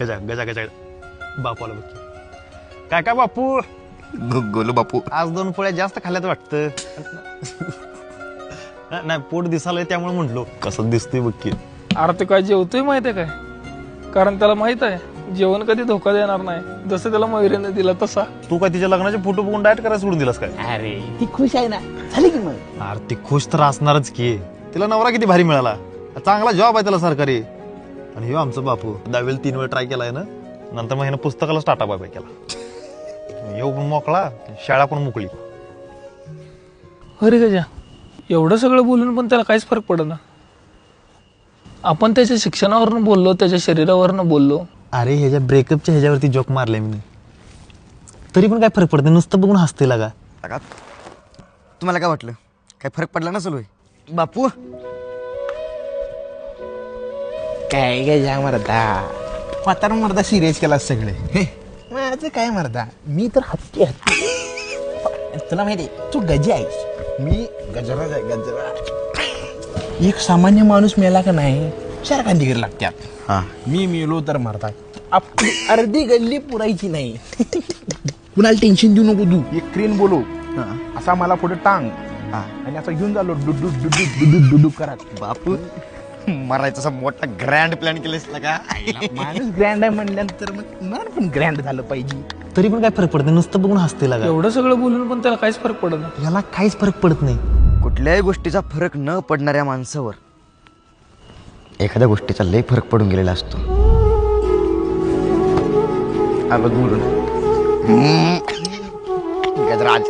गजा गजा गजा बापू आला बघ. काय काय बापू गोलू बापू आज 2 पोळ्या जास्त खाल्ल्यात वाटतं. नाही पोट दिसालंय त्यामुळे म्हटलो कसं दिसतोय बघ की. अरे ते काय जेवतोय माहित आहे काय, कारण त्याला माहित आहे जेवण कधी धोका देणार नाही, जसं त्याला मयुरीने दिला तसा. तू काय तिच्या लग्नाचे फोटो बघून डाएट करायला सोडून दिलास काय? अरे ती खुश आहे ना, झाली की मग. अरे ती खुश तर असणारच की. तिला नवरा किती भारी मिळाला, चांगला जॉब आहे त्याला सरकारी. आणि ह्यो आमचा बापू 10वीला 3 वेळा ट्राय केलाय ना, नंतर मग ह्यानं पुस्तकालाच टाटा बाय बाय केला. येऊ पण मोकळा, शाळा पण मोकळी. अरे गजा, एवढं सगळं बोलून पण त्याला काहीच फरक पडत ना. आपण त्याच्या शिक्षणावरनं बोललो, त्याच्या शरीरावरनं बोललो. अरे ह्याच्या ब्रेकअपच्या ह्याच्यावरती जॉक मारलाय मी, तरी पण काय फरक पडते, नुसतं बघून हसते लागा. तुम्हाला काय वाटलं, काय फरक पडला नसेल होय? बापू काय काय जा मरदा, म्हातारा मरदा सिरियस केला सगळे. माझं काय मरदा, मी तर हत्ती हत्ती. तुला माहिती तू गजा आहेस, मी गजराज आहे गजरा. एक सामान्य माणूस मेला का नाही 4 कांदीगर लागतात. हा मी मेलो तर मारतात, आपली अर्धी गल्ली पुरायची नाही. कुणाला टेन्शन देऊ नको तू. एक क्रेन बोलव, असा मला पुढे टांग आणि असं घेऊन झालो डुडू डुडू डुडू डुडू करत. बापू मरायचा असा मोठा ग्रँड प्लॅन केलास ना का? माणूस ग्रँड आहे म्हणल्यानंतर मग मन पण ग्रँड झालं पाहिजे. तरी पण काय फरक पडते, नुसतं बघून हसते लागा. एवढं सगळं बोलून पण त्याला काहीच फरक पडत ना. याला काहीच फरक पडत नाही. कुठल्याही गोष्टीचा फरक न पडणाऱ्या माणसावर एखाद्या गोष्टीचा लय फरक पडून गेलेला असतो. अगं बोलून गजराज